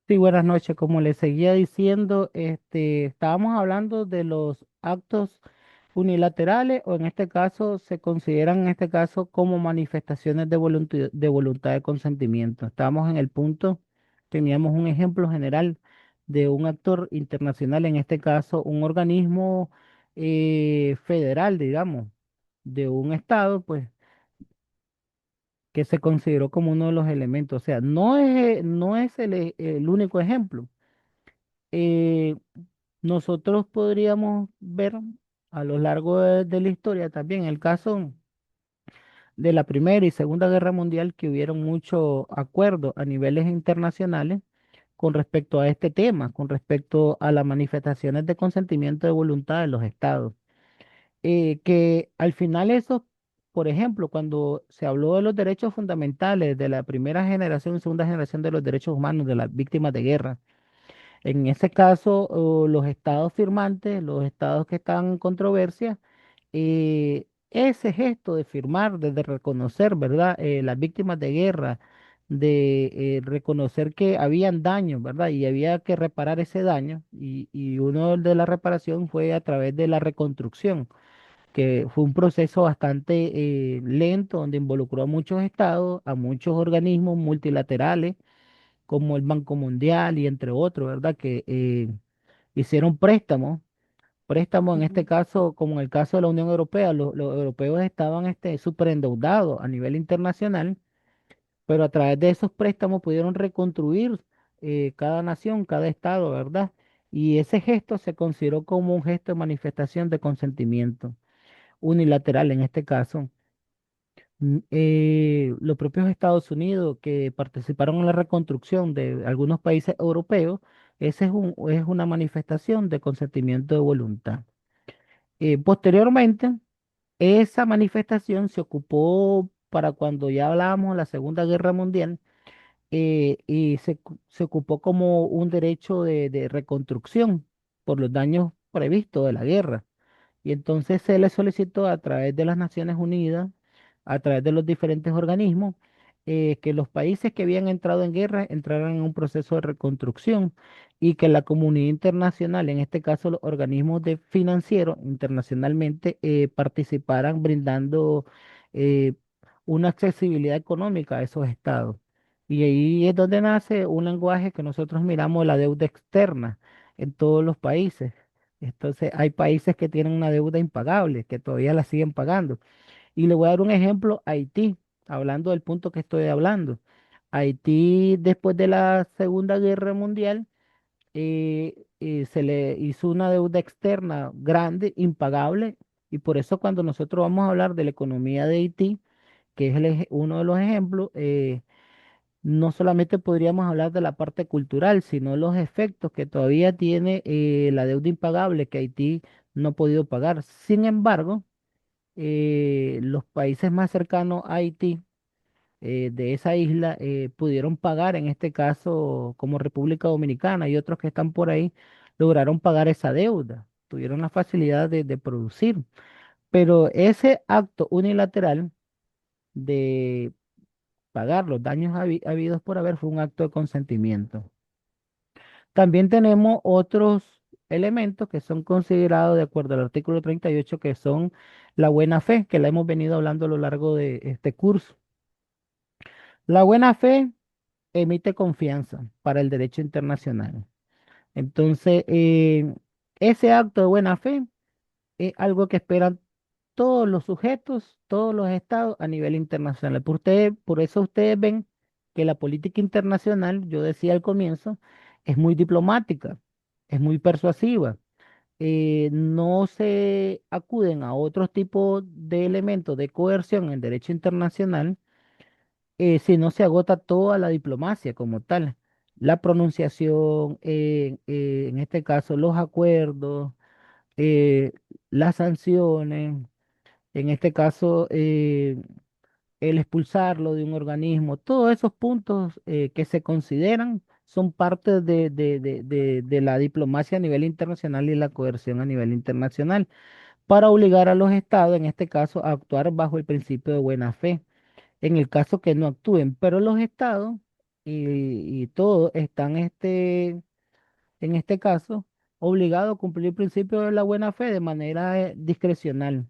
Sí, buenas noches. Como les seguía diciendo, estábamos hablando de los actos unilaterales o en este caso se consideran en este caso como manifestaciones de voluntad de consentimiento. Estábamos en el punto, teníamos un ejemplo general de un actor internacional, en este caso un organismo federal, digamos, de un estado, pues que se consideró como uno de los elementos. O sea, no es el único ejemplo. eh, Nosotros podríamos ver a lo largo de la historia también el caso de la Primera y Segunda Guerra Mundial, que hubieron muchos acuerdos a niveles internacionales con respecto a este tema, con respecto a las manifestaciones de consentimiento de voluntad de los estados. Que al final eso, por ejemplo, cuando se habló de los derechos fundamentales de la primera generación y segunda generación de los derechos humanos de las víctimas de guerra, en ese caso, los estados firmantes, los estados que están en controversia, ese gesto de firmar, de reconocer, ¿verdad? Las víctimas de guerra, de reconocer que habían daños, ¿verdad? Y había que reparar ese daño. Y uno de la reparación fue a través de la reconstrucción, que fue un proceso bastante lento, donde involucró a muchos estados, a muchos organismos multilaterales como el Banco Mundial y entre otros, ¿verdad? Que hicieron préstamos en este Ujú. caso, como en el caso de la Unión Europea, los europeos estaban súper endeudados a nivel internacional, pero a través de esos préstamos pudieron reconstruir cada nación, cada estado, ¿verdad? Y ese gesto se consideró como un gesto de manifestación de consentimiento unilateral en este caso. Los propios Estados Unidos que participaron en la reconstrucción de algunos países europeos, ese es una manifestación de consentimiento de voluntad. Posteriormente, esa manifestación se ocupó para cuando ya hablábamos de la Segunda Guerra Mundial, y se ocupó como un derecho de reconstrucción por los daños previstos de la guerra. Y entonces se le solicitó a través de las Naciones Unidas, a través de los diferentes organismos, que los países que habían entrado en guerra entraran en un proceso de reconstrucción y que la comunidad internacional, en este caso los organismos de financieros internacionalmente, participaran brindando eh, una accesibilidad económica a esos estados. Y ahí es donde nace un lenguaje que nosotros miramos la deuda externa en todos los países. Entonces, hay países que tienen una deuda impagable, que todavía la siguen pagando. Y le voy a dar un ejemplo, Haití, hablando del punto que estoy hablando. Haití, después de la Segunda Guerra Mundial, se le hizo una deuda externa grande, impagable, y por eso cuando nosotros vamos a hablar de la economía de Haití, que es uno de los ejemplos, no solamente podríamos hablar de la parte cultural, sino los efectos que todavía tiene la deuda impagable que Haití no ha podido pagar. Sin embargo, los países más cercanos a Haití, de esa isla, pudieron pagar, en este caso como República Dominicana y otros que están por ahí, lograron pagar esa deuda, tuvieron la facilidad de producir. Pero ese acto unilateral de pagar los daños habidos por haber fue un acto de consentimiento. También tenemos otros elementos que son considerados de acuerdo al artículo 38, que son la buena fe, que la hemos venido hablando a lo largo de este curso. La buena fe emite confianza para el derecho internacional. Entonces, ese acto de buena fe es algo que esperan todos los sujetos, todos los estados a nivel internacional. Por eso ustedes ven que la política internacional, yo decía al comienzo, es muy diplomática, es muy persuasiva. No se acuden a otros tipos de elementos de coerción en derecho internacional, si no se agota toda la diplomacia como tal. La pronunciación, en este caso los acuerdos, eh, las sanciones, en este caso el expulsarlo de un organismo, todos esos puntos que se consideran son parte de la diplomacia a nivel internacional y la coerción a nivel internacional para obligar a los estados, en este caso, a actuar bajo el principio de buena fe, en el caso que no actúen, pero los estados y todos están en este caso obligados a cumplir el principio de la buena fe de manera discrecional.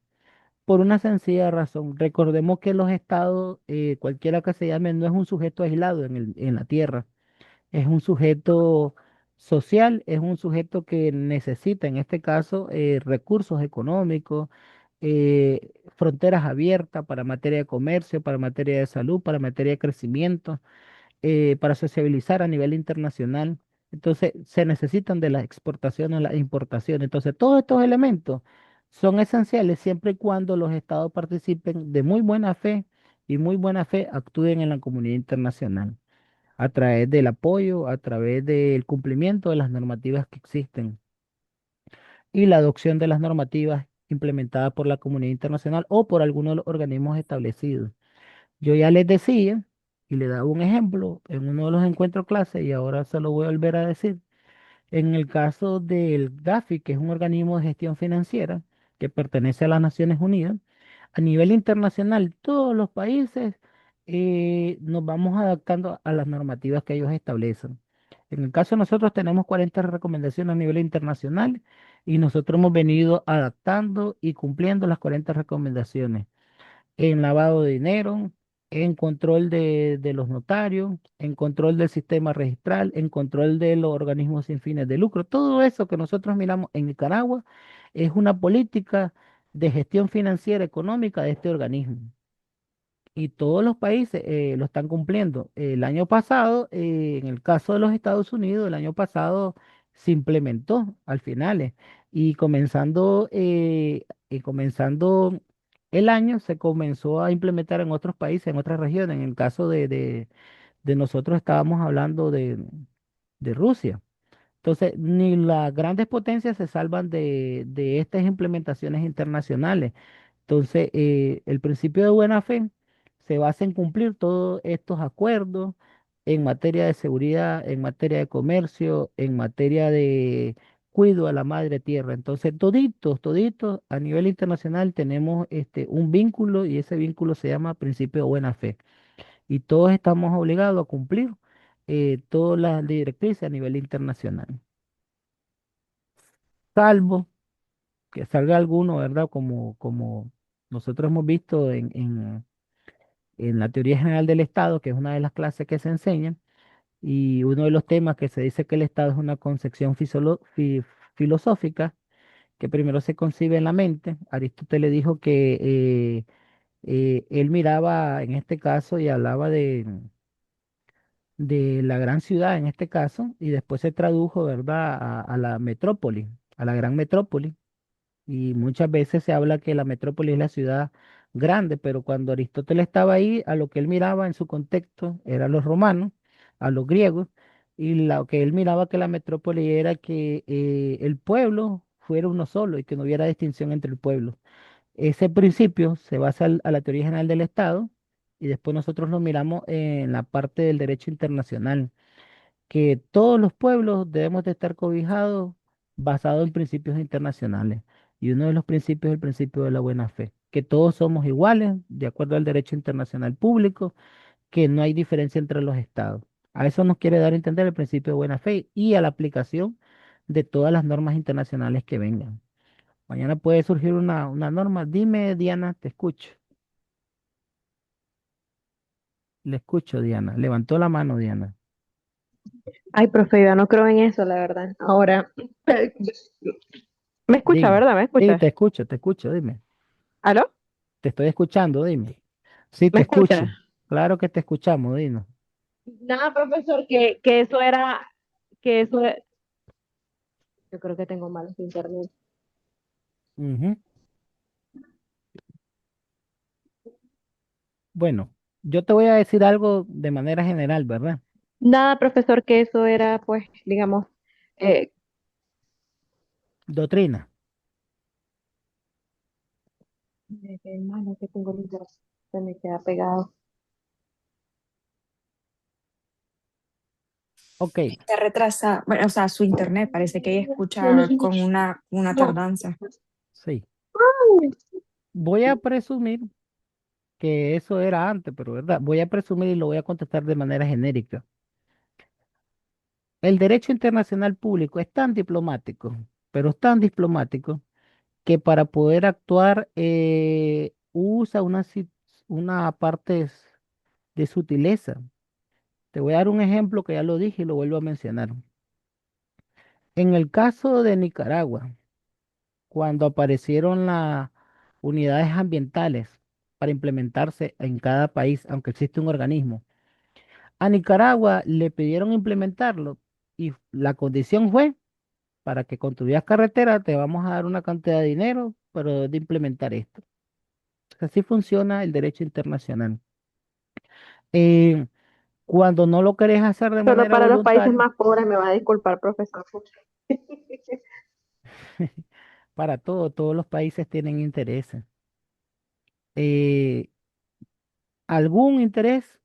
Por una sencilla razón. Recordemos que los estados, cualquiera que se llame, no es un sujeto aislado en la tierra. Es un sujeto social, es un sujeto que necesita, en este caso, recursos económicos, fronteras abiertas para materia de comercio, para materia de salud, para materia de crecimiento, para sociabilizar a nivel internacional. Entonces, se necesitan de las exportaciones, las importaciones. Entonces, todos estos elementos son esenciales siempre y cuando los estados participen de muy buena fe y muy buena fe actúen en la comunidad internacional a través del apoyo, a través del cumplimiento de las normativas que existen y la adopción de las normativas implementadas por la comunidad internacional o por algunos de los organismos establecidos. Yo ya les decía y le daba un ejemplo en uno de los encuentros clase y ahora se lo voy a volver a decir. En el caso del GAFI, que es un organismo de gestión financiera que pertenece a las Naciones Unidas, a nivel internacional, todos los países nos vamos adaptando a las normativas que ellos establecen. En el caso de nosotros tenemos 40 recomendaciones a nivel internacional y nosotros hemos venido adaptando y cumpliendo las 40 recomendaciones en lavado de dinero, en control de los notarios, en control del sistema registral, en control de los organismos sin fines de lucro. Todo eso que nosotros miramos en Nicaragua es una política de gestión financiera económica de este organismo y todos los países lo están cumpliendo. El año pasado, en el caso de los Estados Unidos, el año pasado se implementó al final y comenzando el año se comenzó a implementar en otros países, en otras regiones. En el caso de nosotros estábamos hablando de Rusia. Entonces, ni las grandes potencias se salvan de estas implementaciones internacionales. Entonces, el principio de buena fe se basa en cumplir todos estos acuerdos en materia de seguridad, en materia de comercio, en materia de cuidado a la madre tierra. Entonces, toditos, toditos a nivel internacional tenemos un vínculo y ese vínculo se llama principio de buena fe. Y todos estamos obligados a cumplir todas las directrices a nivel internacional. Salvo que salga alguno, ¿verdad? Como nosotros hemos visto en la teoría general del Estado, que es una de las clases que se enseñan, y uno de los temas que se dice que el Estado es una concepción filosófica, que primero se concibe en la mente. Aristóteles dijo que él miraba en este caso y hablaba de la gran ciudad en este caso, y después se tradujo, ¿verdad?, a la metrópoli, a la gran metrópoli. Y muchas veces se habla que la metrópoli es la ciudad grande, pero cuando Aristóteles estaba ahí, a lo que él miraba en su contexto eran los romanos, a los griegos, y lo que él miraba que la metrópoli era que el pueblo fuera uno solo y que no hubiera distinción entre el pueblo. Ese principio se basa a la teoría general del Estado y después nosotros lo miramos en la parte del derecho internacional que todos los pueblos debemos de estar cobijados basados en principios internacionales. Y uno de los principios es el principio de la buena fe, que todos somos iguales de acuerdo al derecho internacional público, que no hay diferencia entre los estados. A eso nos quiere dar a entender el principio de buena fe y a la aplicación de todas las normas internacionales que vengan. Mañana puede surgir una norma. Dime, Diana, te escucho. Le escucho, Diana. Levantó la mano, Diana. Ay, profe, yo no creo en eso, la verdad. Ahora, me escucha, Dime. ¿verdad? ¿Me Sí, escucha? te escucho, dime. ¿Aló? Te estoy escuchando, dime. Sí, ¿Me te escucho. escucha? Claro que te escuchamos, Dino. Nada, profesor, que eso era, que eso e- yo creo que tengo malos internet. Ujú. Bueno, yo te voy a decir algo de manera general, ¿verdad? Nada, profesor, que eso era, pues, digamos, eh, Doctrina. qué malo que tengo el internet, se me queda pegado. Ok, Se retrasa, bueno, o sea, su internet parece que ella escucha con una tardanza. sí. Voy a presumir que eso era antes, pero ¿verdad? Voy a presumir y lo voy a contestar de manera genérica. El derecho internacional público es tan diplomático, pero es tan diplomático que para poder actuar usa una parte de sutileza. Te voy a dar un ejemplo que ya lo dije y lo vuelvo a mencionar. En el caso de Nicaragua, cuando aparecieron las unidades ambientales para implementarse en cada país, aunque existe un organismo, a Nicaragua le pidieron implementarlo y la condición fue, para que construyas carretera, te vamos a dar una cantidad de dinero, pero de implementar esto. Así funciona el derecho internacional. Eh, Cuando no lo querés hacer de Solo manera para los países voluntaria, más pobres, me va a disculpar, profesor. para todos los países tienen intereses. Eh, Algún interés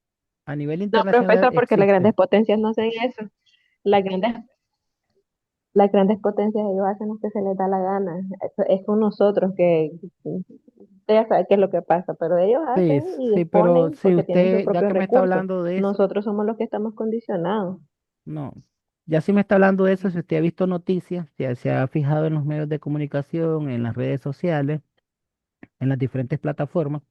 a nivel No, internacional profesor, porque las existe. grandes potencias no hacen eso. Las grandes, las grandes potencias ellos hacen lo que se les da la gana. Es con nosotros que usted ya sabe qué es lo que pasa, pero ellos Sí, hacen y sí, pero disponen si porque tienen sus usted, ya propios que me está recursos. hablando de eso, Nosotros somos los que estamos condicionados. no, ya si me está hablando de eso, si usted ha visto noticias, si se ha fijado en los medios de comunicación, en las redes sociales, en las diferentes plataformas,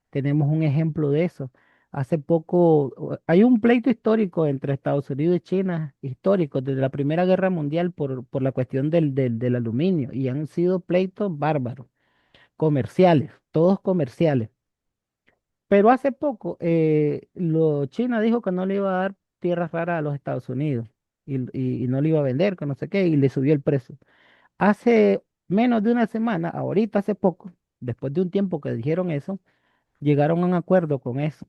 tenemos un ejemplo de eso. Hace poco, hay un pleito histórico entre Estados Unidos y China, histórico, desde la Primera Guerra Mundial por la cuestión del aluminio, y han sido pleitos bárbaros, comerciales, todos comerciales. Pero hace poco, China dijo que no le iba a dar tierras raras a los Estados Unidos y no le iba a vender, que no sé qué, y le subió el precio. Hace menos de una semana, ahorita hace poco, después de un tiempo que dijeron eso, llegaron a un acuerdo con eso.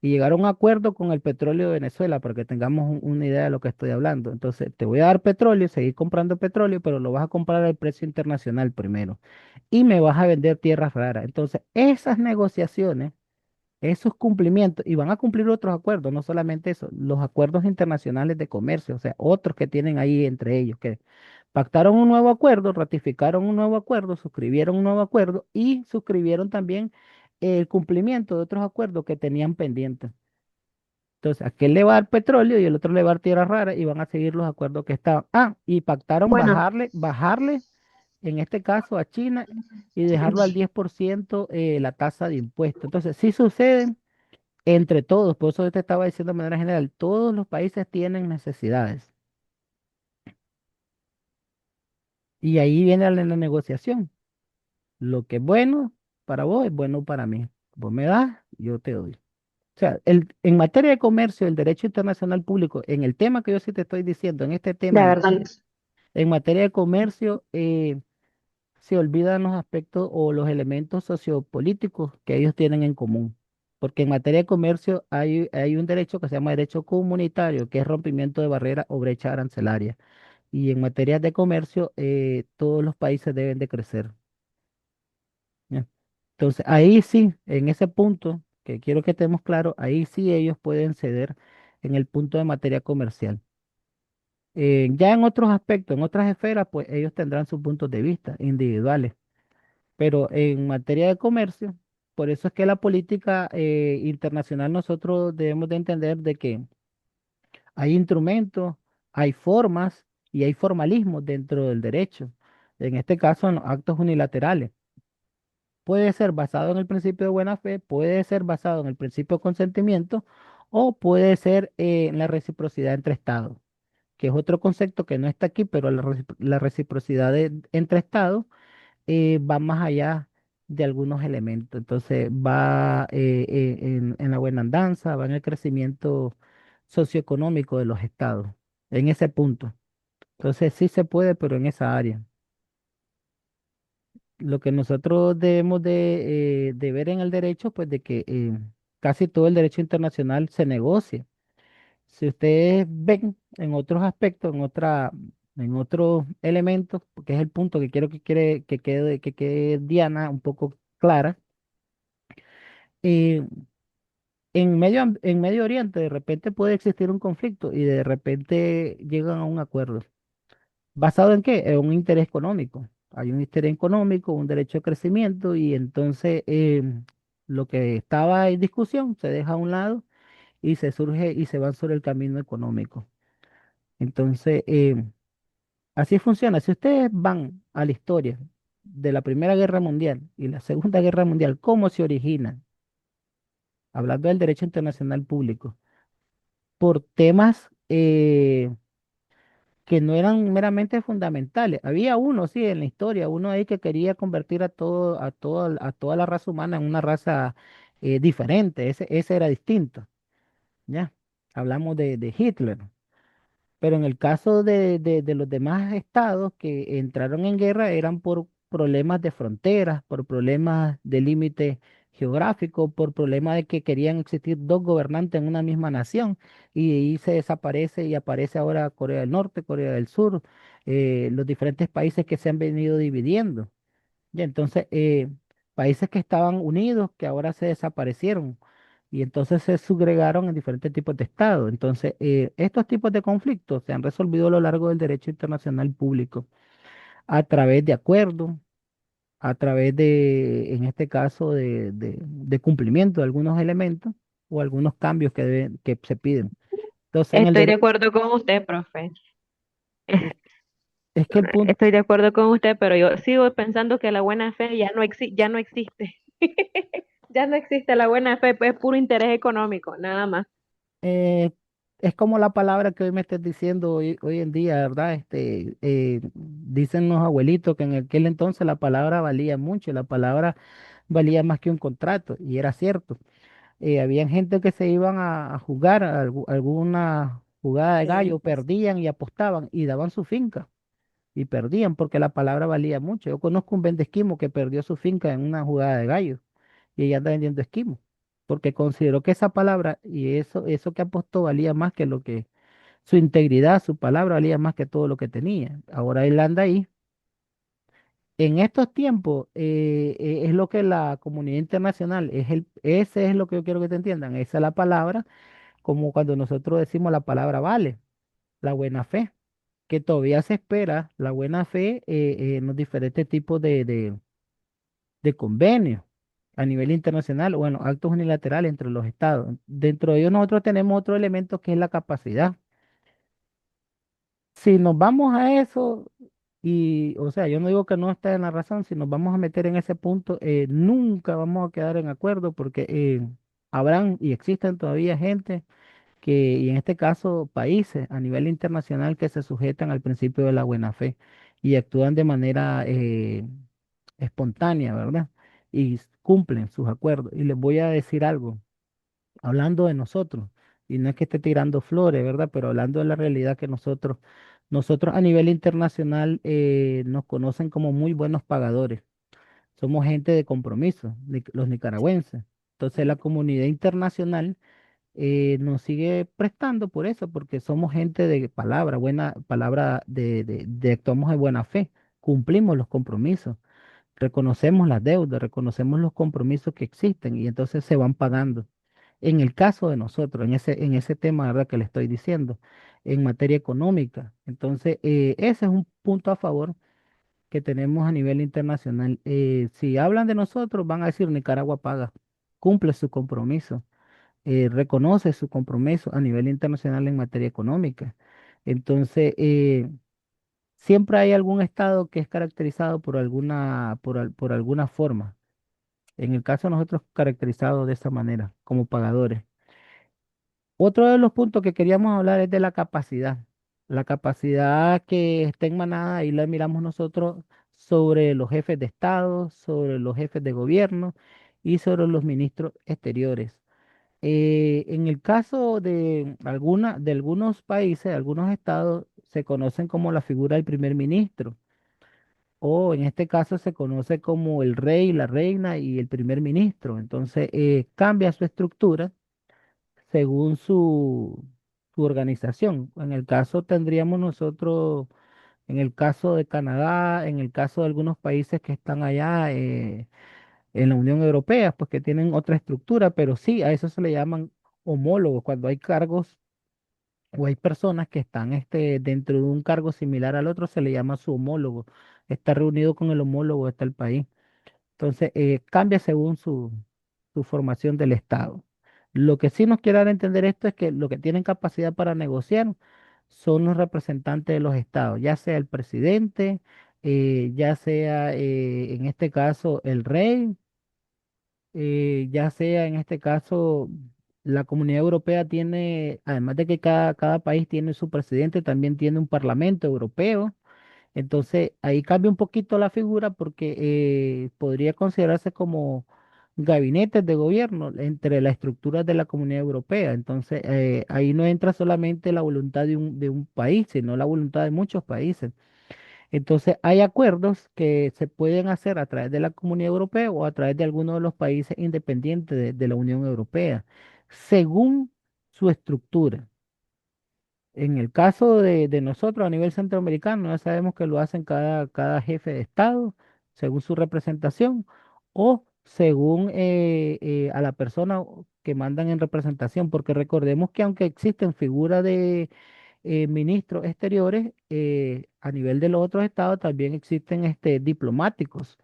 Y llegaron a un acuerdo con el petróleo de Venezuela, para que tengamos una idea de lo que estoy hablando. Entonces, te voy a dar petróleo, seguir comprando petróleo, pero lo vas a comprar al precio internacional primero. Y me vas a vender tierras raras. Entonces, esas negociaciones, esos cumplimientos, y van a cumplir otros acuerdos, no solamente eso, los acuerdos internacionales de comercio, o sea, otros que tienen ahí entre ellos, que pactaron un nuevo acuerdo, ratificaron un nuevo acuerdo, suscribieron un nuevo acuerdo y suscribieron también el cumplimiento de otros acuerdos que tenían pendientes. Entonces, aquel le va a dar petróleo y el otro le va a dar tierra rara y van a seguir los acuerdos que estaban. Ah, y pactaron Bueno, bajarle, en este caso a China, y dejarlo al 10% la tasa de impuesto. Entonces, sí suceden entre todos, por eso te estaba diciendo de manera general, todos los países tienen necesidades. Y ahí viene la negociación. Lo que es bueno para vos es bueno para mí. Vos me das, yo te doy. O sea, en materia de comercio, el derecho internacional público, en el tema que yo sí te estoy diciendo, en este de tema, verdad. en materia de comercio, se olvidan los aspectos o los elementos sociopolíticos que ellos tienen en común. Porque en materia de comercio hay un derecho que se llama derecho comunitario, que es rompimiento de barreras o brecha arancelaria. Y en materia de comercio, todos los países deben de crecer. ¿Ya? Entonces, ahí sí, en ese punto, que quiero que estemos claros, ahí sí ellos pueden ceder en el punto de materia comercial. Ya en otros aspectos, en otras esferas, pues ellos tendrán sus puntos de vista individuales. Pero en materia de comercio, por eso es que la política internacional nosotros debemos de entender de que hay instrumentos, hay formas y hay formalismos dentro del derecho. En este caso, en los actos unilaterales. Puede ser basado en el principio de buena fe, puede ser basado en el principio de consentimiento o puede ser en la reciprocidad entre estados, que es otro concepto que no está aquí, pero la reciprocidad entre estados va más allá de algunos elementos. Entonces va en la buena andanza, va en el crecimiento socioeconómico de los estados, en ese punto. Entonces sí se puede, pero en esa área. Lo que nosotros debemos de ver en el derecho, pues de que casi todo el derecho internacional se negocia. Si ustedes ven en otros aspectos, en otros elementos, porque es el punto que quiero que quede Diana un poco clara, eh, en Medio Oriente de repente puede existir un conflicto y de repente llegan a un acuerdo. ¿Basado en qué? En un interés económico. Hay un interés económico, un derecho de crecimiento y entonces lo que estaba en discusión se deja a un lado y se surge y se va sobre el camino económico. Entonces, así funciona. Si ustedes van a la historia de la Primera Guerra Mundial y la Segunda Guerra Mundial, ¿cómo se originan? Hablando del derecho internacional público, por temas que no eran meramente fundamentales. Había uno, sí, en la historia, uno ahí que quería convertir a toda la raza humana en una raza diferente. Ese era distinto, ¿ya? Hablamos de Hitler. Pero en el caso de los demás estados que entraron en guerra eran por problemas de fronteras, por problemas de límite geográfico, por problemas de que querían existir dos gobernantes en una misma nación y ahí se desaparece y aparece ahora Corea del Norte, Corea del Sur, los diferentes países que se han venido dividiendo. Y entonces, países que estaban unidos, que ahora se desaparecieron, y entonces se segregaron en diferentes tipos de estados. Entonces, estos tipos de conflictos se han resolvido a lo largo del derecho internacional público a través de acuerdos, a través de, en este caso, de cumplimiento de algunos elementos o algunos cambios que se piden. Entonces, en el Estoy de derecho, acuerdo con usted, profe. Es- es que el punto, Estoy de acuerdo con usted, pero yo sigo pensando que la buena fe ya no existe. Ya no existe la buena fe, pues es puro interés económico, nada más. Eh, es como la palabra que hoy me estás diciendo hoy en día, ¿verdad? Dicen los abuelitos que en aquel entonces la palabra valía mucho, la palabra valía más que un contrato, y era cierto. Habían gente que se iban a jugar alguna jugada de gallo, perdían y apostaban y daban su finca y perdían porque la palabra valía mucho. Yo conozco un vendesquimo que perdió su finca en una jugada de gallo y ella anda vendiendo esquimo, porque consideró que esa palabra y eso que apostó valía más que lo que, su integridad, su palabra valía más que todo lo que tenía. Ahora él anda ahí. En estos tiempos es lo que la comunidad internacional, ese es lo que yo quiero que te entiendan, esa es la palabra, como cuando nosotros decimos la palabra vale, la buena fe, que todavía se espera la buena fe en los diferentes tipos de convenios a nivel internacional, bueno, actos unilaterales entre los estados. Dentro de ellos nosotros tenemos otro elemento que es la capacidad. Si nos vamos a eso, y, o sea, yo no digo que no esté en la razón, si nos vamos a meter en ese punto, nunca vamos a quedar en acuerdo porque habrán y existen todavía gente que, y en este caso países a nivel internacional que se sujetan al principio de la buena fe y actúan de manera espontánea, ¿verdad? Y cumplen sus acuerdos. Y les voy a decir algo, hablando de nosotros, y no es que esté tirando flores, ¿verdad? Pero hablando de la realidad que nosotros a nivel internacional nos conocen como muy buenos pagadores. Somos gente de compromiso, los nicaragüenses. Entonces la comunidad internacional nos sigue prestando por eso, porque somos gente de palabra, buena palabra de actuamos de buena fe, cumplimos los compromisos, reconocemos las deudas, reconocemos los compromisos que existen y entonces se van pagando. En el caso de nosotros, en ese tema, ¿verdad? Que le estoy diciendo, en materia económica. Entonces, ese es un punto a favor que tenemos a nivel internacional. Si hablan de nosotros, van a decir Nicaragua paga, cumple su compromiso, reconoce su compromiso a nivel internacional en materia económica. Entonces, siempre hay algún estado que es caracterizado por alguna forma. En el caso de nosotros, caracterizado de esta manera, como pagadores. Otro de los puntos que queríamos hablar es de la capacidad. La capacidad que está emanada, y la miramos nosotros, sobre los jefes de Estado, sobre los jefes de gobierno y sobre los ministros exteriores. En el caso de algunos países, algunos estados, se conocen como la figura del primer ministro, o en este caso se conoce como el rey, la reina y el primer ministro. Entonces, cambia su estructura según su organización. En el caso tendríamos nosotros, en el caso de Canadá, en el caso de algunos países que están allá en la Unión Europea, pues que tienen otra estructura, pero sí, a eso se le llaman homólogos, cuando hay cargos o hay personas que están dentro de un cargo similar al otro, se le llama su homólogo. Está reunido con el homólogo está el país. Entonces, cambia según su formación del Estado. Lo que sí nos quiere dar a entender esto es que lo que tienen capacidad para negociar son los representantes de los estados, ya sea el presidente, ya sea en este caso el rey, ya sea en este caso la Comunidad Europea tiene, además de que cada país tiene su presidente, también tiene un Parlamento Europeo. Entonces, ahí cambia un poquito la figura porque podría considerarse como gabinetes de gobierno entre las estructuras de la Comunidad Europea. Entonces, ahí no entra solamente la voluntad de un país, sino la voluntad de muchos países. Entonces, hay acuerdos que se pueden hacer a través de la Comunidad Europea o a través de alguno de los países independientes de la Unión Europea, según su estructura. En el caso de nosotros a nivel centroamericano, ya sabemos que lo hacen cada jefe de Estado según su representación o según a la persona que mandan en representación, porque recordemos que aunque existen figuras de ministros exteriores, a nivel de los otros estados también existen diplomáticos,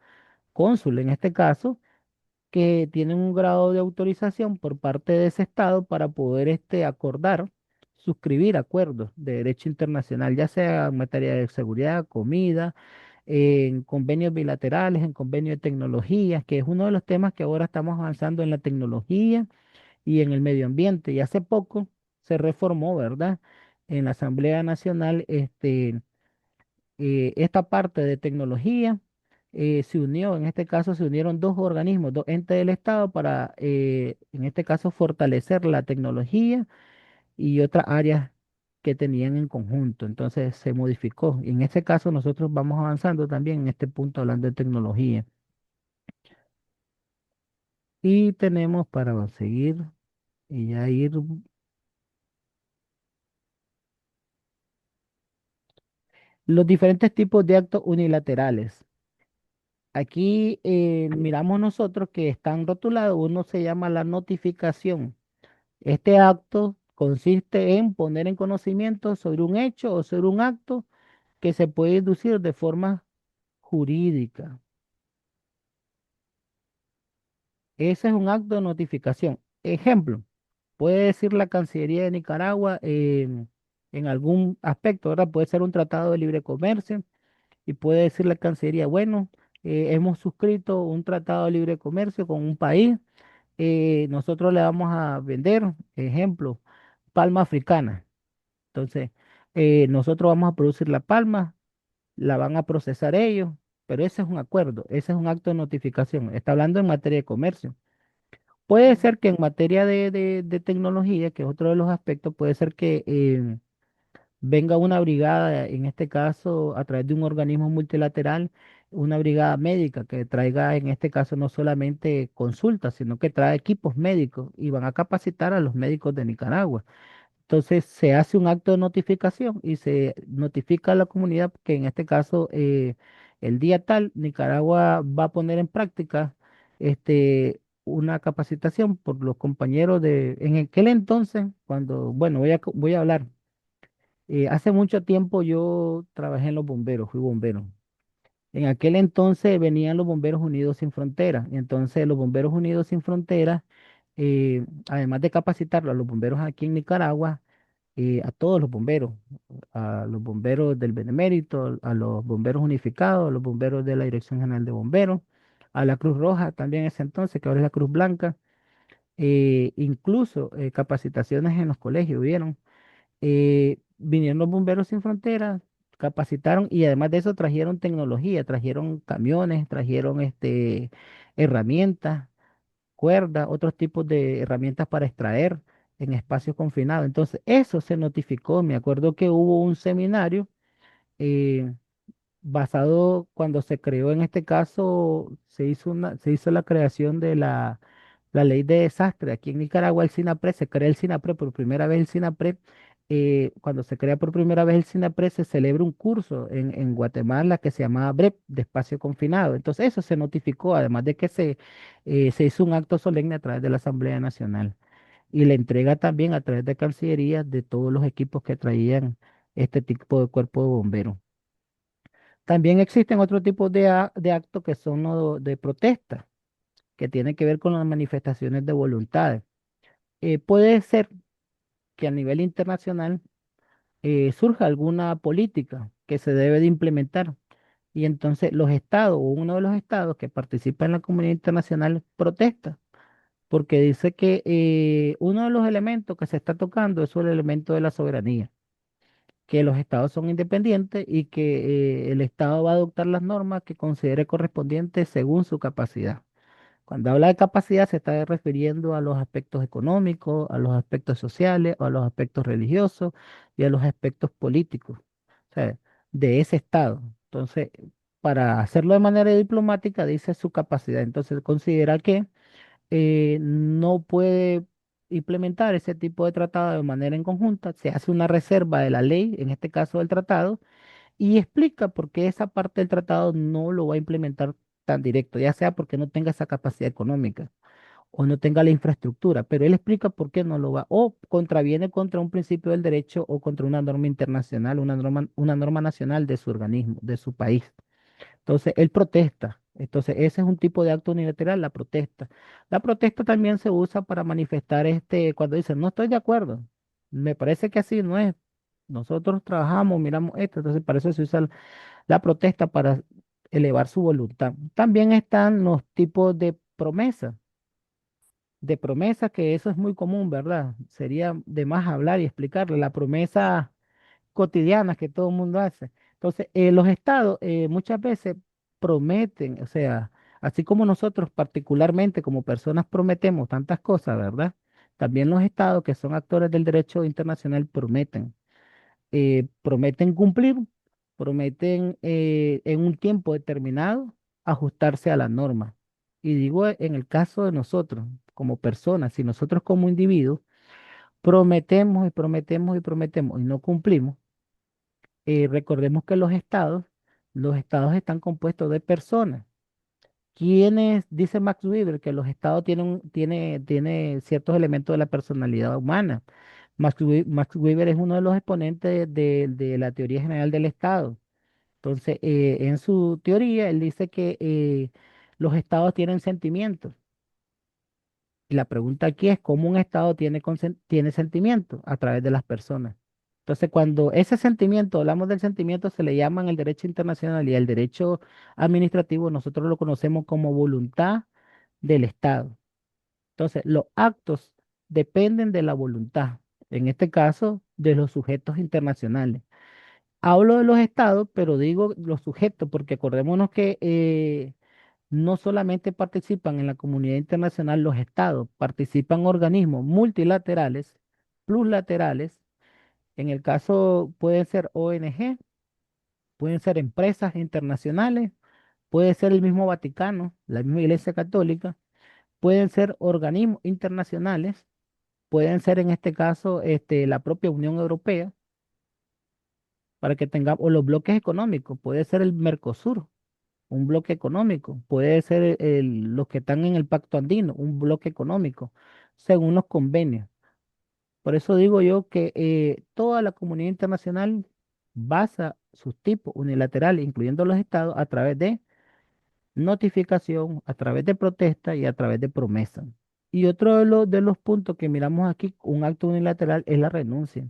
cónsul en este caso que tienen un grado de autorización por parte de ese estado para poder acordar, suscribir acuerdos de derecho internacional, ya sea en materia de seguridad, comida, en convenios bilaterales, en convenios de tecnologías, que es uno de los temas que ahora estamos avanzando en la tecnología y en el medio ambiente. Y hace poco se reformó, ¿verdad? En la Asamblea Nacional, esta parte de tecnología se unió, en este caso se unieron dos organismos, dos entes del Estado para, en este caso, fortalecer la tecnología y otras áreas que tenían en conjunto. Entonces se modificó. Y en este caso nosotros vamos avanzando también en este punto hablando de tecnología. Y tenemos para seguir y ya ir los diferentes tipos de actos unilaterales. Aquí miramos nosotros que están rotulados, uno se llama la notificación. Este acto consiste en poner en conocimiento sobre un hecho o sobre un acto que se puede inducir de forma jurídica. Ese es un acto de notificación. Ejemplo, puede decir la Cancillería de Nicaragua en algún aspecto, ¿verdad? Puede ser un tratado de libre comercio y puede decir la Cancillería, bueno, hemos suscrito un tratado de libre comercio con un país, nosotros le vamos a vender, ejemplo, palma africana. Entonces, nosotros vamos a producir la palma, la van a procesar ellos, pero ese es un acuerdo, ese es un acto de notificación. Está hablando en materia de comercio. Puede ser que en materia de tecnología, que es otro de los aspectos, puede ser que venga una brigada, en este caso a través de un organismo multilateral, una brigada médica que traiga, en este caso, no solamente consultas, sino que trae equipos médicos y van a capacitar a los médicos de Nicaragua. Entonces se hace un acto de notificación y se notifica a la comunidad que en este caso el día tal Nicaragua va a poner en práctica una capacitación por los compañeros en aquel entonces, cuando, bueno, voy a hablar. Hace mucho tiempo yo trabajé en los bomberos, fui bombero. En aquel entonces venían los Bomberos Unidos Sin Fronteras. Y entonces los Bomberos Unidos Sin Fronteras, además de capacitarlo a los bomberos aquí en Nicaragua, a todos los bomberos, a los bomberos del Benemérito, a los bomberos unificados, a los bomberos de la Dirección General de Bomberos, a la Cruz Roja también en ese entonces, que ahora es la Cruz Blanca, incluso capacitaciones en los colegios, ¿vieron? Vinieron los Bomberos Sin Fronteras, capacitaron y además de eso trajeron tecnología, trajeron camiones, trajeron herramientas, cuerdas, otros tipos de herramientas para extraer en espacios confinados. Entonces, eso se notificó. Me acuerdo que hubo un seminario eh, basado cuando se creó, en este caso, se hizo la creación de la ley de desastre. Aquí en Nicaragua el SINAPRE, se crea el SINAPRE por primera vez el SINAPRE. Cuando se crea por primera vez el SINAPRE, se celebra un curso en Guatemala que se llamaba BREP, de espacio confinado. Entonces eso se notificó, además de que se hizo un acto solemne a través de la Asamblea Nacional y la entrega también a través de Cancillería de todos los equipos que traían este tipo de cuerpo de bomberos. También existen otros tipos de actos que son de protesta, que tienen que ver con las manifestaciones de voluntades. Puede ser que a nivel internacional surge alguna política que se debe de implementar. Y entonces los estados o uno de los estados que participa en la comunidad internacional protesta porque dice que uno de los elementos que se está tocando es el elemento de la soberanía, que los estados son independientes y que el estado va a adoptar las normas que considere correspondientes según su capacidad. Cuando habla de capacidad se está refiriendo a los aspectos económicos, a los aspectos sociales, a los aspectos religiosos y a los aspectos políticos, o sea, de ese estado. Entonces, para hacerlo de manera diplomática, dice su capacidad. Entonces, considera que no puede implementar ese tipo de tratado de manera en conjunta, se hace una reserva de la ley, en este caso del tratado, y explica por qué esa parte del tratado no lo va a implementar tan directo, ya sea porque no tenga esa capacidad económica o no tenga la infraestructura, pero él explica por qué no lo va, o contraviene contra un principio del derecho o contra una norma internacional, una norma nacional de su organismo, de su país. Entonces, él protesta. Entonces, ese es un tipo de acto unilateral, la protesta. La protesta también se usa para manifestar cuando dicen, no estoy de acuerdo. Me parece que así no es. Nosotros trabajamos, miramos esto, entonces para eso se usa la protesta para elevar su voluntad. También están los tipos de promesa, que eso es muy común, ¿verdad? Sería de más hablar y explicarle. La promesa cotidianas que todo el mundo hace. Entonces, los estados muchas veces prometen, o sea, así como nosotros particularmente como personas prometemos tantas cosas, ¿verdad? También los estados que son actores del derecho internacional prometen cumplir, prometen en un tiempo determinado ajustarse a la norma. Y digo en el caso de nosotros como personas, si nosotros como individuos prometemos y prometemos y prometemos y no cumplimos, recordemos que los estados están compuestos de personas. ¿Quiénes? Dice Max Weber que los estados tiene ciertos elementos de la personalidad humana. Max Weber es uno de los exponentes de la teoría general del estado. Entonces, en su teoría, él dice que los estados tienen sentimientos. Y la pregunta aquí es cómo un Estado tiene sentimiento a través de las personas. Entonces, cuando ese sentimiento, hablamos del sentimiento, se le llaman el derecho internacional y el derecho administrativo, nosotros lo conocemos como voluntad del Estado. Entonces, los actos dependen de la voluntad, en este caso, de los sujetos internacionales. Hablo de los estados, pero digo los sujetos, porque acordémonos que no solamente participan en la comunidad internacional los estados, participan organismos multilaterales, plurilaterales. En el caso pueden ser ONG, pueden ser empresas internacionales, puede ser el mismo Vaticano, la misma Iglesia Católica, pueden ser organismos internacionales, pueden ser en este caso la propia Unión Europea, para que tengamos, o los bloques económicos, puede ser el Mercosur, un bloque económico, puede ser los que están en el Pacto Andino, un bloque económico, según los convenios. Por eso digo yo que toda la comunidad internacional basa sus tipos unilaterales, incluyendo los estados, a través de notificación, a través de protesta y a través de promesa. Y otro de los puntos que miramos aquí, un acto unilateral, es la renuncia.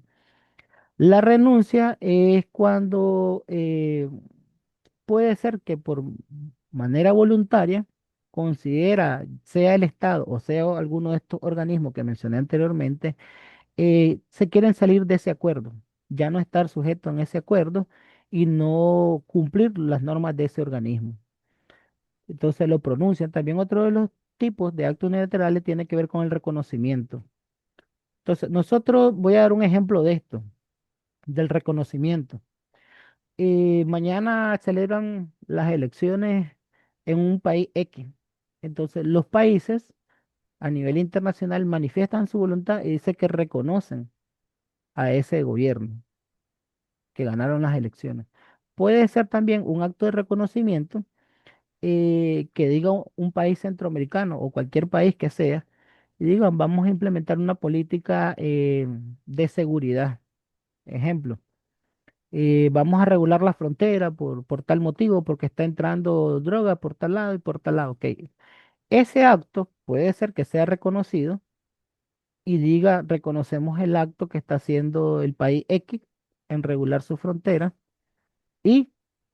La renuncia es cuando puede ser que por manera voluntaria considera, sea el Estado o sea alguno de estos organismos que mencioné anteriormente, se quieren salir de ese acuerdo, ya no estar sujeto en ese acuerdo y no cumplir las normas de ese organismo. Entonces lo pronuncian. También otro de los tipos de actos unilaterales tiene que ver con el reconocimiento. Entonces, nosotros, voy a dar un ejemplo de esto, del reconocimiento. Mañana celebran las elecciones en un país X. Entonces, los países a nivel internacional manifiestan su voluntad y dice que reconocen a ese gobierno que ganaron las elecciones. Puede ser también un acto de reconocimiento que diga un país centroamericano o cualquier país que sea, y digan, vamos a implementar una política de seguridad. Ejemplo. Vamos a regular la frontera por tal motivo, porque está entrando droga por tal lado y por tal lado. Ok. Ese acto puede ser que sea reconocido y diga, reconocemos el acto que está haciendo el país X en regular su frontera y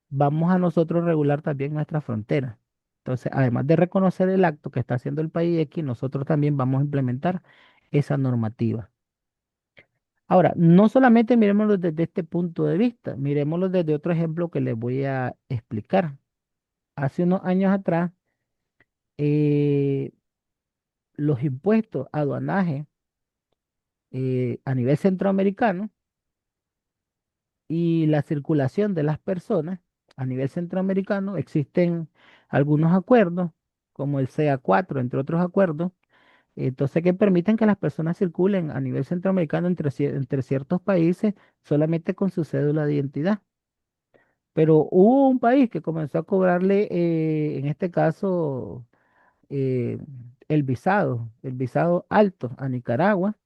vamos a nosotros regular también nuestra frontera. Entonces, además de reconocer el acto que está haciendo el país X, nosotros también vamos a implementar esa normativa. Ahora, no solamente miremoslo desde este punto de vista, miremoslo desde otro ejemplo que les voy a explicar. Hace unos años atrás, eh, los impuestos aduanaje a nivel centroamericano y la circulación de las personas a nivel centroamericano, existen algunos acuerdos, como el CA4, entre otros acuerdos, entonces que permiten que las personas circulen a nivel centroamericano entre ciertos países solamente con su cédula de identidad. Pero hubo un país que comenzó a cobrarle, en este caso, eh, el visado alto a Nicaragua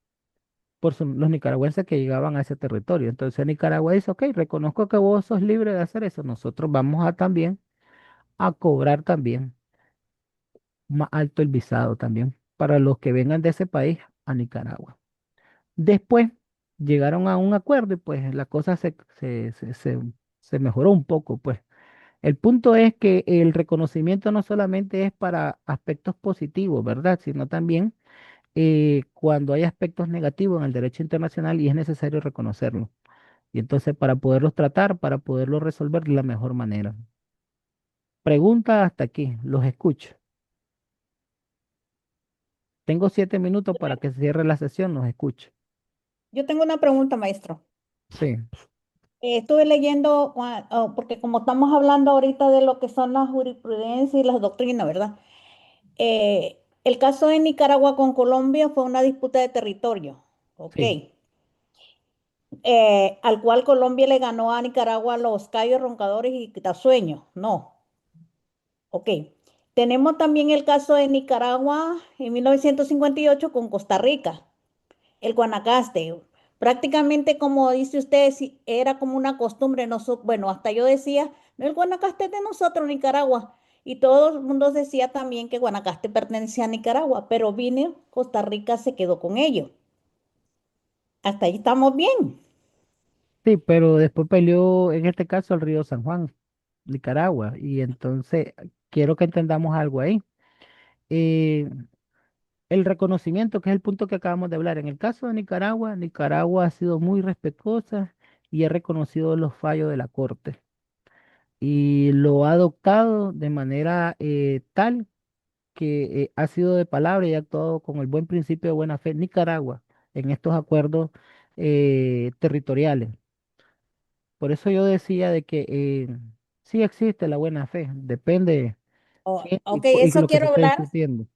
los nicaragüenses que llegaban a ese territorio. Entonces Nicaragua dice, ok, reconozco que vos sos libre de hacer eso. Nosotros vamos a también a cobrar también más alto el visado también para los que vengan de ese país a Nicaragua. Después llegaron a un acuerdo y pues la cosa se mejoró un poco, pues. El punto es que el reconocimiento no solamente es para aspectos positivos, ¿verdad? Sino también cuando hay aspectos negativos en el derecho internacional y es necesario reconocerlo. Y entonces para poderlos tratar, para poderlos resolver de la mejor manera. Pregunta hasta aquí, los escucho. Tengo 7 minutos para que se cierre la sesión, los escucho. Yo tengo una pregunta, maestro. Sí, Estuve leyendo, porque como estamos hablando ahorita de lo que son las jurisprudencias y las doctrinas, ¿verdad? El caso de Nicaragua con Colombia fue una disputa de territorio, ¿ok? sí. Al cual Colombia le ganó a Nicaragua los Cayos, Roncadores y Quitasueños, no, ¿ok? Tenemos también el caso de Nicaragua en 1958 con Costa Rica. El Guanacaste, prácticamente como dice usted, era como una costumbre. Bueno, hasta yo decía, no, el Guanacaste es de nosotros, Nicaragua. Y todo el mundo decía también que Guanacaste pertenecía a Nicaragua, pero vine, Costa Rica se quedó con ellos. Hasta ahí estamos bien. Sí, pero después peleó en este caso el río San Juan, Nicaragua. Y entonces quiero que entendamos algo ahí. Eh, el reconocimiento, que es el punto que acabamos de hablar. En el caso de Nicaragua, Nicaragua ha sido muy respetuosa y ha reconocido los fallos de la Corte. Y lo ha adoptado de manera tal que ha sido de palabra y ha actuado con el buen principio de buena fe Nicaragua en estos acuerdos territoriales. Por eso yo decía de que sí existe la buena fe, depende quién Ok, y eso lo que se quiero esté hablar discutiendo.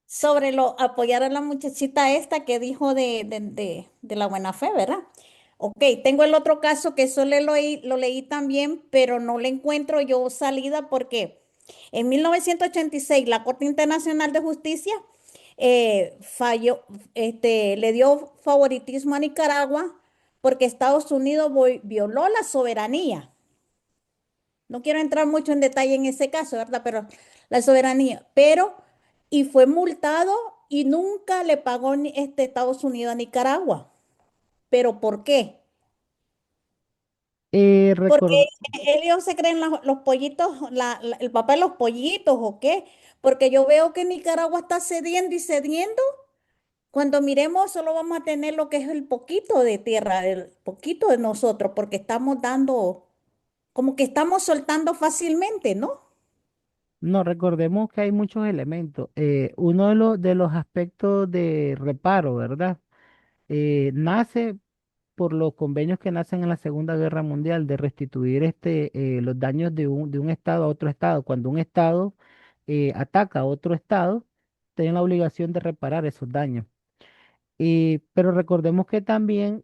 sobre apoyar a la muchachita esta que dijo de la buena fe, ¿verdad? Ok, tengo el otro caso que eso lo leí también, pero no le encuentro yo salida porque en 1986 la Corte Internacional de Justicia falló, le dio favoritismo a Nicaragua porque Estados Unidos violó la soberanía. No quiero entrar mucho en detalle en ese caso, ¿verdad? Pero la soberanía, y fue multado y nunca le pagó Estados Unidos a Nicaragua. ¿Pero por qué? Porque Recordar, ellos se creen los pollitos, el papá de los pollitos o qué. Porque yo veo que Nicaragua está cediendo y cediendo. Cuando miremos, solo vamos a tener lo que es el poquito de tierra, el poquito de nosotros, porque estamos dando, como que estamos soltando fácilmente, ¿no? no, recordemos que hay muchos elementos. Uno de los aspectos de reparo, ¿verdad? Nace por los convenios que nacen en la Segunda Guerra Mundial de restituir los daños de un estado a otro estado. Cuando un estado ataca a otro estado, tienen la obligación de reparar esos daños. Pero recordemos que también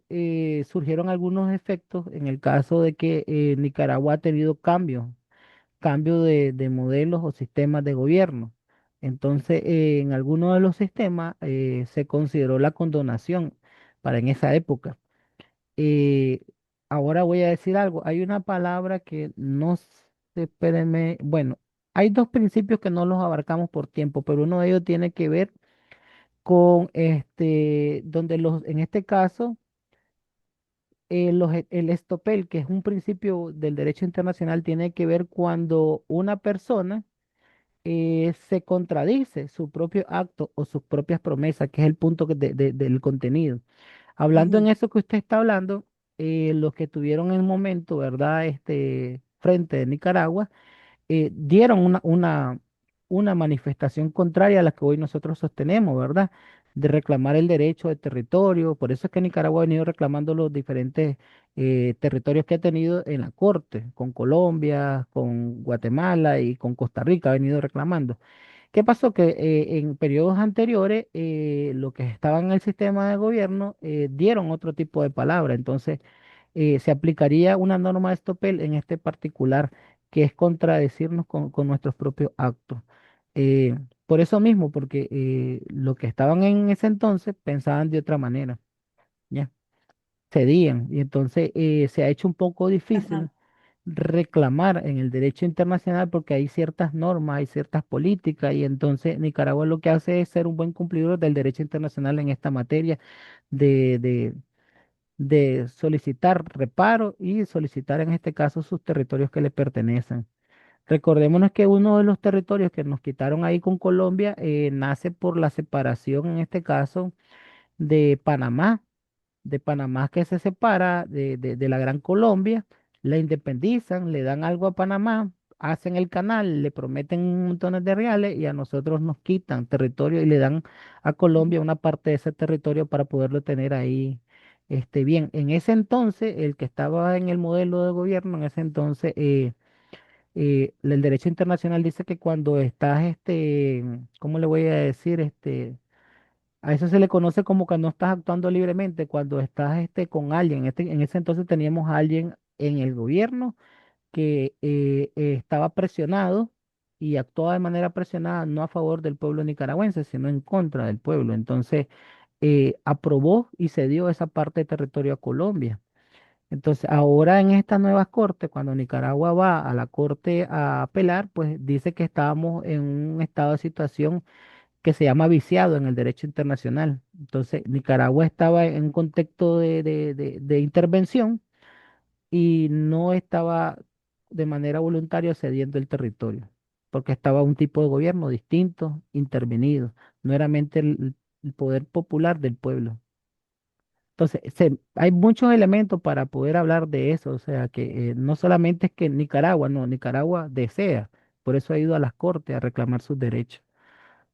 surgieron algunos efectos en el caso de que Nicaragua ha tenido cambio de modelos o sistemas de gobierno. Entonces, en algunos de los sistemas se consideró la condonación para en esa época. Eh, ahora voy a decir algo. Hay una palabra que no sé, espérenme. Bueno, hay dos principios que no los abarcamos por tiempo, pero uno de ellos tiene que ver con donde en este caso, el estopel, que es un principio del derecho internacional, tiene que ver cuando una persona se contradice su propio acto o sus propias promesas, que es el punto del contenido. Hablando en Ujú. eso que usted está hablando, los que tuvieron el momento, ¿verdad? Frente de Nicaragua, dieron una manifestación contraria a la que hoy nosotros sostenemos, ¿verdad? De reclamar el derecho de territorio. Por eso es que Nicaragua ha venido reclamando los diferentes territorios que ha tenido en la Corte, con Colombia, con Guatemala y con Costa Rica ha venido reclamando. ¿Qué pasó? Que en periodos anteriores, los que estaban en el sistema de gobierno dieron otro tipo de palabra. Entonces, se aplicaría una norma de Estopel en este particular, que es contradecirnos con nuestros propios actos. Por eso mismo, porque los que estaban en ese entonces pensaban de otra manera, ¿ya? Cedían. Y entonces se ha hecho un poco Ajá. difícil reclamar en el derecho internacional porque hay ciertas normas, hay ciertas políticas, y entonces Nicaragua lo que hace es ser un buen cumplidor del derecho internacional en esta materia de, de, de solicitar reparo y solicitar en este caso sus territorios que le pertenecen. Recordémonos que uno de los territorios que nos quitaron ahí con Colombia nace por la separación, en este caso, de Panamá, que se separa de la Gran Colombia, la independizan, le dan algo a Panamá, hacen el canal, le prometen montones de reales y a nosotros nos quitan territorio y le dan a Colombia una parte de ese territorio para poderlo tener ahí. Bien, en ese entonces, el que estaba en el modelo de gobierno, en ese entonces, el derecho internacional dice que cuando estás, ¿cómo le voy a decir? A eso se le conoce como cuando no estás actuando libremente, cuando estás con alguien. En ese entonces teníamos a alguien en el gobierno que estaba presionado y actuaba de manera presionada, no a favor del pueblo nicaragüense, sino en contra del pueblo. Entonces, aprobó y cedió esa parte de territorio a Colombia. Entonces, ahora en estas nuevas cortes, cuando Nicaragua va a la corte a apelar, pues dice que estábamos en un estado de situación que se llama viciado en el derecho internacional. Entonces, Nicaragua estaba en un contexto de intervención y no estaba de manera voluntaria cediendo el territorio, porque estaba un tipo de gobierno distinto, intervenido, no era mente el poder popular del pueblo. Entonces, hay muchos elementos para poder hablar de eso, o sea, que no solamente es que Nicaragua, no, Nicaragua desea, por eso ha ido a las cortes a reclamar sus derechos.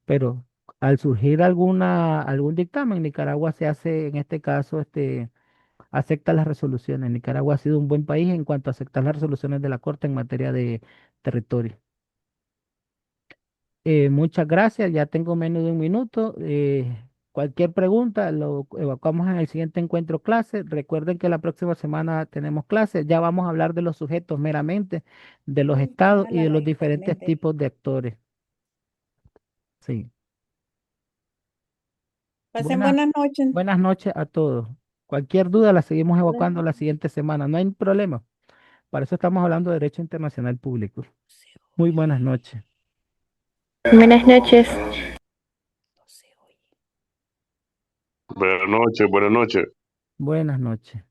Pero al surgir algún dictamen, Nicaragua se hace, en este caso, acepta las resoluciones. Nicaragua ha sido un buen país en cuanto a aceptar las resoluciones de la Corte en materia de territorio. Muchas gracias, ya tengo menos de un minuto. Cualquier pregunta lo evacuamos en el siguiente encuentro clase. Recuerden que la próxima semana tenemos clases. Ya vamos a hablar de los sujetos meramente, de los Uy, qué estados y mala de la los diferentes excelente. tipos de actores. Sí. Pasen Buenas, buenas noches. buenas noches a todos. Cualquier duda la seguimos Buenas evacuando la noches. siguiente semana. No hay problema. Para eso estamos hablando de derecho internacional público. Muy buenas noches. Buenas noches. No se oye. Buenas noches, buenas noches. Buenas noches.